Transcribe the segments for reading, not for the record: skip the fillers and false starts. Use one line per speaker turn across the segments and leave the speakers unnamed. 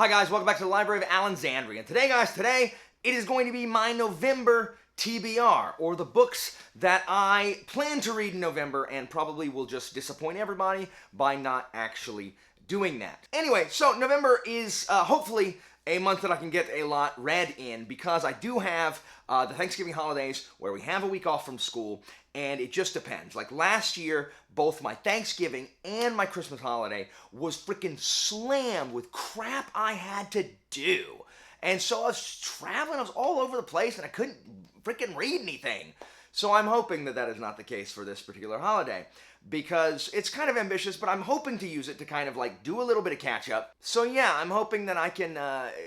Hi guys, welcome back to the Library of Alexandria. And today guys, it is going to be my November TBR, or the books that I plan to read in November and probably will just disappoint everybody by not actually doing that. Anyway, so November is hopefully a month that I can get a lot read in, because I do have the Thanksgiving holidays where we have a week off from school, and it just depends. Like last year, both my Thanksgiving and my Christmas holiday was freaking slammed with crap I had to do. And so I was traveling, I was all over the place, and I couldn't freaking read anything. So I'm hoping that that is not the case for this particular holiday, because it's kind of ambitious, but I'm hoping to use it to kind of like do a little bit of catch up. So yeah, I'm hoping that I can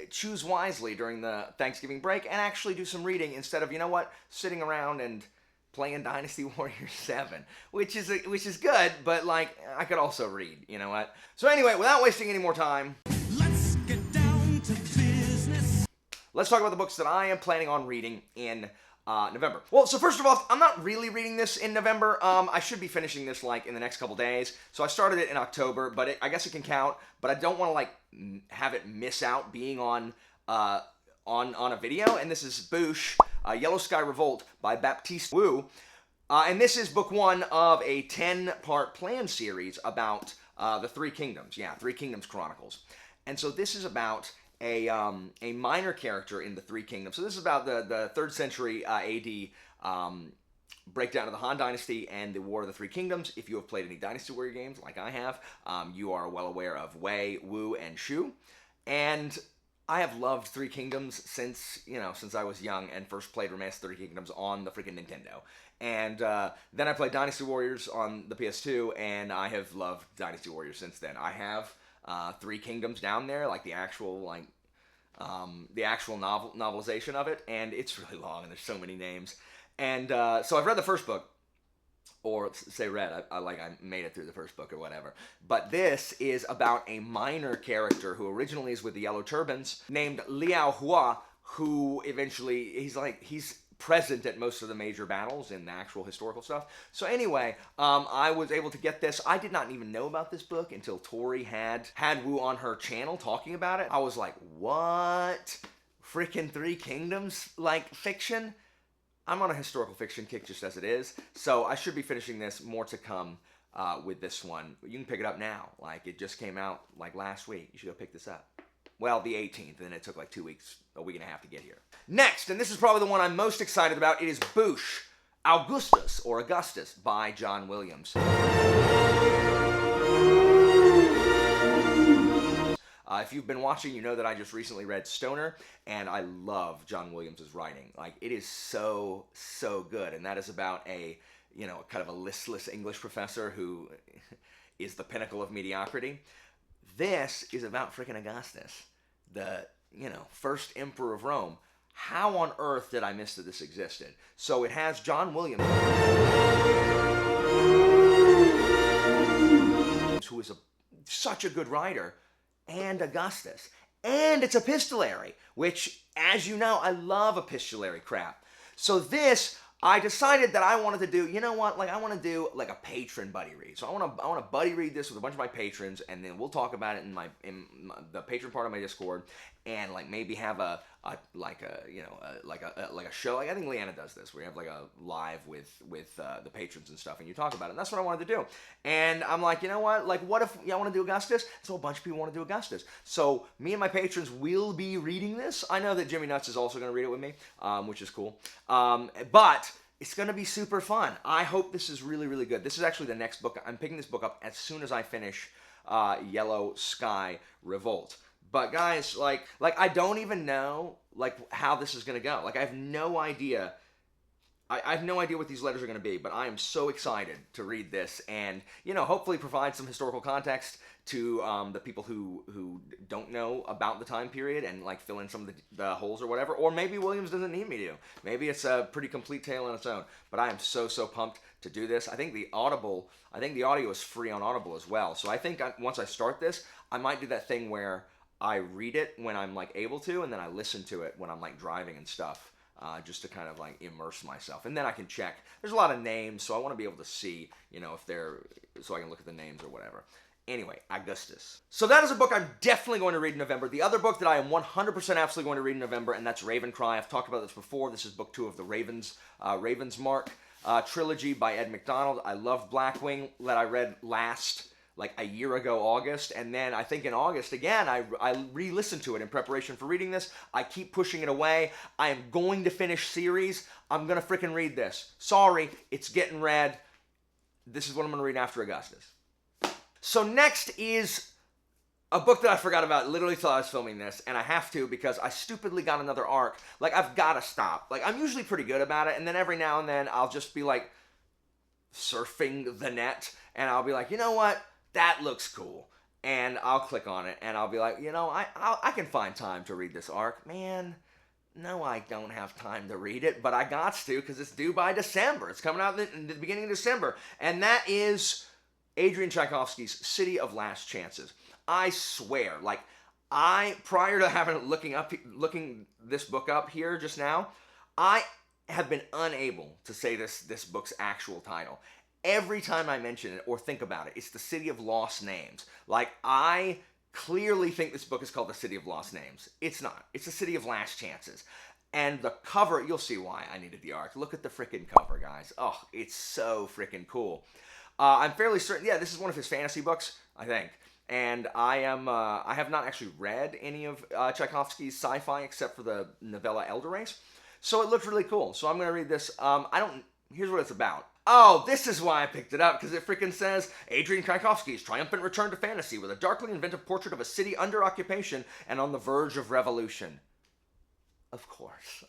choose wisely during the Thanksgiving break and actually do some reading instead of, you know what, sitting around and playing Dynasty Warriors 7, which is good, but like I could also read, you know what? So anyway, without wasting any more time, let's get down to business. Let's talk about the books that I am planning on reading in November. Well, so first of all, I'm not really reading this in November. I should be finishing this like in the next couple days. So I started it in October, but I guess it can count. But I don't want to like have it miss out being on a video. And this is Boosh, Yellow Sky Revolt by Baptiste Wu. And this is book one of a 10-part plan series about the Three Kingdoms. Yeah, Three Kingdoms Chronicles. And so this is about a minor character in the Three Kingdoms. So this is about the 3rd century AD breakdown of the Han Dynasty and the War of the Three Kingdoms. If you have played any Dynasty Warrior games like I have, you are well aware of Wei, Wu, and Shu. And I have loved Three Kingdoms since I was young and first played Romance Three Kingdoms on the freaking Nintendo. And then I played Dynasty Warriors on the PS2, and I have loved Dynasty Warriors since then. I have Three Kingdoms down there, like the actual novelization of it, and it's really long and there's so many names. And so I've read the first book, or say read, I made it through the first book or whatever. But this is about a minor character who originally is with the Yellow Turbans, named Liao Hua, who eventually, he's present at most of the major battles in the actual historical stuff. So anyway, I was able to get this. I did not even know about this book until Tori had Wu on her channel talking about it. I was like, what? Freaking Three Kingdoms, like, fiction? I'm on a historical fiction kick just as it is, so I should be finishing this. More to come with this one. You can pick it up now. Like, it just came out like last week. You should go pick this up. Well, the 18th, and it took like 2 weeks, a week and a half to get here. Next, and this is probably the one I'm most excited about, it is Boosh, Augustus by John Williams. If you've been watching, you know that I just recently read Stoner, and I love John Williams' writing. Like, it is so, so good, and that is about a, kind of a listless English professor who is the pinnacle of mediocrity. This is about freaking Augustus, the, first emperor of Rome. How on earth did I miss that this existed? So it has John Williams, who is such a good writer, and Augustus. And it's epistolary, which, as you know, I love epistolary crap. So this, I decided that I wanted to do, I want to do like a patron buddy read. So I want to buddy read this with a bunch of my patrons, and then we'll talk about it in the patron part of my Discord, and like maybe have a show. Like I think Leanna does this, where you have like a live with the patrons and stuff, and you talk about it. And that's what I wanted to do. And I'm like, you know what? Like, what if y'all want to do Augustus? So a bunch of people want to do Augustus. So me and my patrons will be reading this. I know that Jimmy Nuts is also going to read it with me, which is cool. But it's going to be super fun. I hope this is really, really good. This is actually the next book. I'm picking this book up as soon as I finish Yellow Sky Revolt. But guys, like I don't even know like how this is going to go. Like I have no idea. I have no idea what these letters are going to be, but I am so excited to read this and, hopefully provide some historical context to the people who don't know about the time period and like fill in some of the holes or whatever. Or maybe Williams doesn't need me to. Maybe it's a pretty complete tale on its own. But I am so pumped to do this. I think the audio is free on Audible as well. So I think once I start this, I might do that thing where I read it when I'm like able to, and then I listen to it when I'm like driving and stuff. Just to kind of like immerse myself. And then I can check. There's a lot of names, so I want to be able to see, if they're, so I can look at the names or whatever. Anyway, Augustus. So that is a book I'm definitely going to read in November. The other book that I am 100% absolutely going to read in November, and that's Raven Cry. I've talked about this before. This is book 2 of the Ravens Mark trilogy by Ed McDonald. I love Blackwing, that I read last, like a year ago, August, and then I think in August again, I re-listened to it in preparation for reading this. I keep pushing it away. I am going to finish series. I'm gonna freaking read this. Sorry, it's getting read. This is what I'm gonna read after Augustus. So next is a book that I forgot about literally till I was filming this, and I have to because I stupidly got another arc. Like, I've got to stop. Like, I'm usually pretty good about it, and then every now and then I'll just be like surfing the net, and I'll be like, you know what? That looks cool. And I'll click on it, and I'll be like, you know, I can find time to read this arc. Man, no, I don't have time to read it, but I got to because it's due by December. It's coming out in the beginning of December, and that is Adrian Tchaikovsky's City of Last Chances. I swear, like, prior to looking this book up here just now, I have been unable to say this book's actual title. Every time I mention it or think about it, it's the City of Lost Names. Like, I clearly think this book is called the City of Lost Names. It's not. It's the City of Last Chances. And the cover, you'll see why I needed the arc. Look at the freaking cover, guys. Oh, it's so freaking cool. I'm fairly certain, yeah, this is one of his fantasy books, I think. And I have not actually read any of Tchaikovsky's sci-fi except for the novella Elder Race. So it looked really cool. So I'm going to read this. Here's what it's about. Oh, this is why I picked it up, because it freaking says, Adrian Tchaikovsky's triumphant return to fantasy with a darkly inventive portrait of a city under occupation and on the verge of revolution. Of course.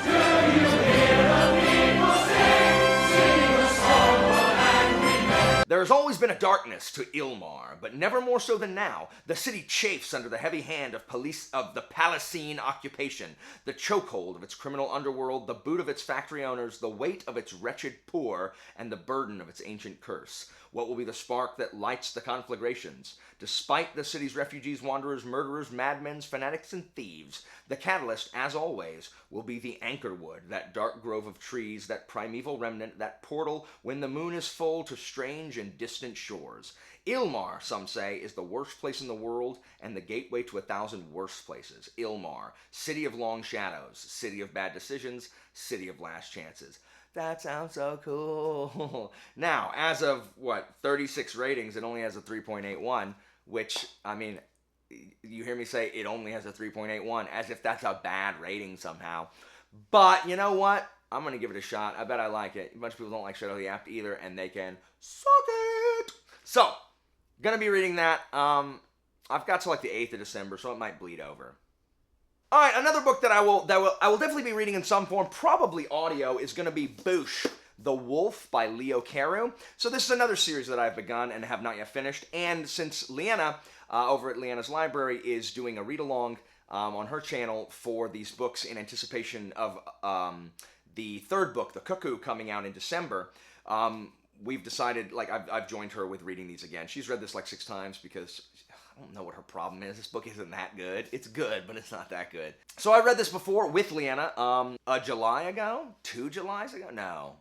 There has always been a darkness to Ilmar, but never more so than now. The city chafes under the heavy hand of the Palasine occupation, the chokehold of its criminal underworld, the boot of its factory owners, the weight of its wretched poor, and the burden of its ancient curse. What will be the spark that lights the conflagrations? Despite the city's refugees, wanderers, murderers, madmen, fanatics, and thieves, the catalyst, as always, will be the anchorwood, that dark grove of trees, that primeval remnant, that portal when the moon is full to strange and distant shores. Ilmar, some say, is the worst place in the world and the gateway to 1,000 worse places. Ilmar, city of long shadows, city of bad decisions, city of last chances. That sounds so cool. Now, as of, 36 ratings, it only has a 3.81, which, I mean, you hear me say it only has a 3.81, as if that's a bad rating somehow. But, you know what? I'm going to give it a shot. I bet I like it. A bunch of people don't like Shadow of the Apt either, and they can suck it. So, going to be reading that. I've got to like the 8th of December, so it might bleed over. All right, another book that I will definitely be reading in some form, probably audio, is going to be Boosh, The Wolf by Leo Carew. So this is another series that I've begun and have not yet finished. And since Leanna, over at Leanna's Library, is doing a read-along on her channel for these books in anticipation of the third book, The Cuckoo, coming out in December, we've decided, like, I've joined her with reading these again. She's read this like 6 times because I don't know what her problem is. This book isn't that good. It's good, but it's not that good. So I read this before with Leanna a July ago? 2 Julys ago? No.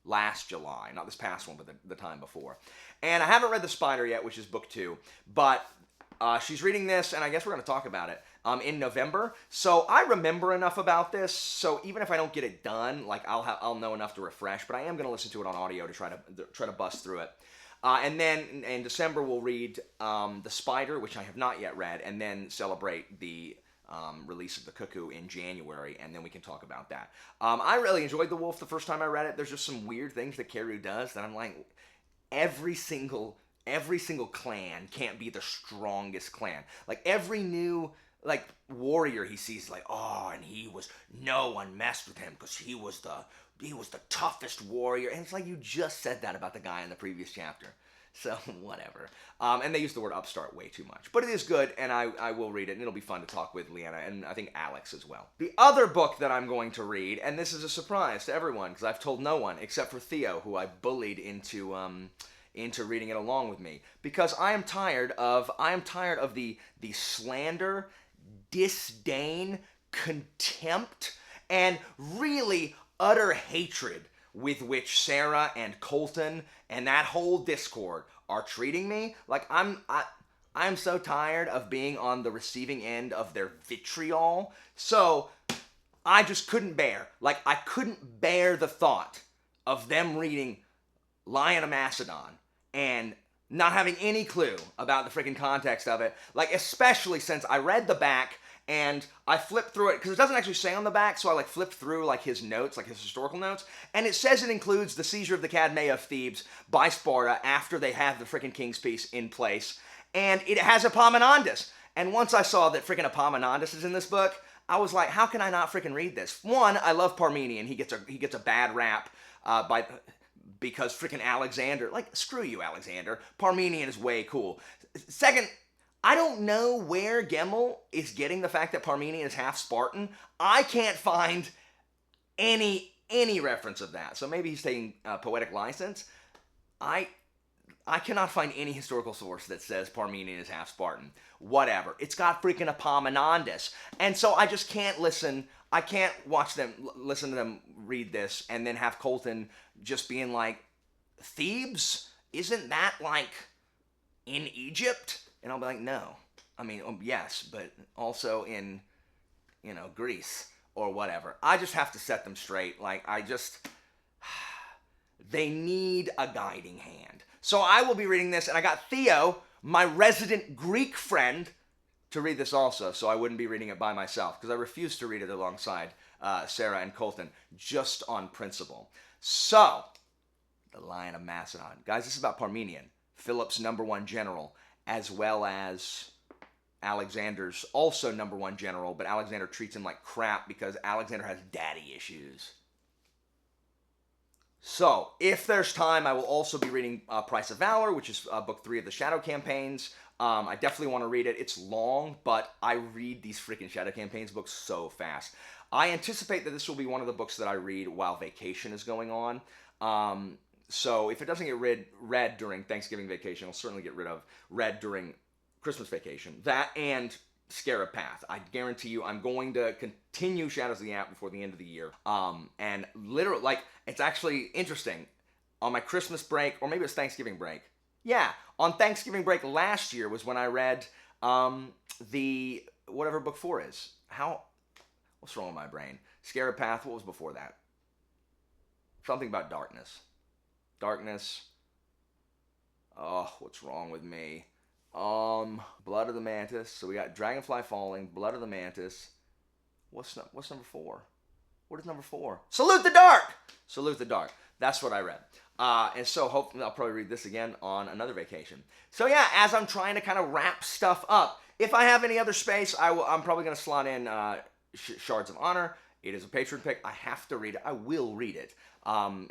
Last July. Not this past one, but the time before. And I haven't read The Spider yet, which is book 2. But she's reading this, and I guess we're going to talk about it in November. So I remember enough about this, so even if I don't get it done, like, I'll know enough to refresh. But I am going to listen to it on audio to try to bust through it. And then in December, we'll read The Spider, which I have not yet read, and then celebrate the release of The Cuckoo in January, and then we can talk about that. I really enjoyed The Wolf the first time I read it. There's just some weird things that Carew does that I'm like, every single clan can't be the strongest clan. Like, every new, like, warrior he sees, like, oh, and no one messed with him because he was the toughest warrior. And it's like, you just said that about the guy in the previous chapter. So, whatever. And they use the word upstart way too much. But it is good, and I will read it, and it'll be fun to talk with Leanna, and I think Alex as well. The other book that I'm going to read, and this is a surprise to everyone, because I've told no one, except for Theo, who I bullied into reading it along with me. Because I am tired of the slander, disdain, contempt, and really utter hatred with which Sarah and Colton and that whole Discord are treating me. Like, I'm so tired of being on the receiving end of their vitriol. So I just couldn't bear. Like, I couldn't bear the thought of them reading Lion of Macedon and not having any clue about the freaking context of it. Like, especially since I read the back and I flipped through it, because it doesn't actually say on the back, so I like flipped through like his notes, like his historical notes, and it says it includes the seizure of the Cadmea of Thebes by Sparta after they have the freaking King's Peace in place, and it has Epaminondas. And once I saw that freaking Epaminondas is in this book, I was like, how can I not freaking read this? One, I love Parmenion. He gets a bad rap because freaking Alexander, like, screw you, Alexander. Parmenion is way cool. Second, I don't know where Gemmel is getting the fact that Parmenion is half Spartan. I can't find any reference of that. So maybe he's taking poetic license. I cannot find any historical source that says Parmenion is half Spartan. Whatever. It's got freaking Epaminondas. And so I just can't listen. I can't listen to them read this and then have Colton just being like, Thebes? Isn't that like in Egypt? And I'll be like, no. I mean, yes, but also in, Greece or whatever. I just have to set them straight. Like, they need a guiding hand. So I will be reading this, and I got Theo, my resident Greek friend, to read this also, so I wouldn't be reading it by myself, because I refuse to read it alongside Sarah and Colton, just on principle. So, the Lion of Macedon. Guys, this is about Parmenion, Philip's #1 general, as well as Alexander's also #1 general, but Alexander treats him like crap because Alexander has daddy issues. So, if there's time, I will also be reading Price of Valor, which is book 3 of the Shadow Campaigns. I definitely want to read it. It's long, but I read these freaking Shadow Campaigns books so fast. I anticipate that this will be one of the books that I read while vacation is going on. So if it doesn't get read during Thanksgiving vacation, I'll certainly get read during Christmas vacation. That and Scarab Path. I guarantee you I'm going to continue Shadows of the App before the end of the year. And literally, like, it's actually interesting. On my Christmas break, or maybe it's Thanksgiving break. Yeah, on Thanksgiving break last year was when I read the, whatever book 4 is. What's wrong with my brain? Scarab Path, what was before that? Something about darkness. Darkness. Oh, what's wrong with me? Blood of the Mantis. So we got Dragonfly Falling, Blood of the Mantis. What's number 4? What is number 4? Salute the Dark! Salute the Dark. That's what I read. And so hopefully I'll probably read this again on another vacation. So yeah, as I'm trying to kind of wrap stuff up, if I have any other space, I'm probably going to slot in Shards of Honor. It is a Patreon pick. I have to read it. I will read it.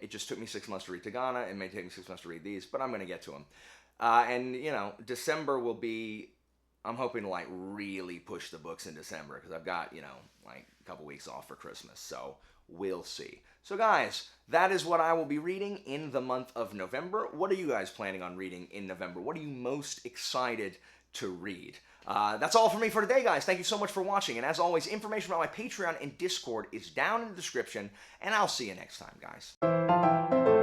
It just took me 6 months to read Tagana. It may take me 6 months to read these, but I'm going to get to them. And, December will be, I'm hoping to, like, really push the books in December, because I've got, like, a couple weeks off for Christmas, so we'll see. So, guys, that is what I will be reading in the month of November. What are you guys planning on reading in November? What are you most excited to read? That's all for me for today, guys. Thank you so much for watching, and as always, information about my Patreon and Discord is down in the description, and I'll see you next time, guys.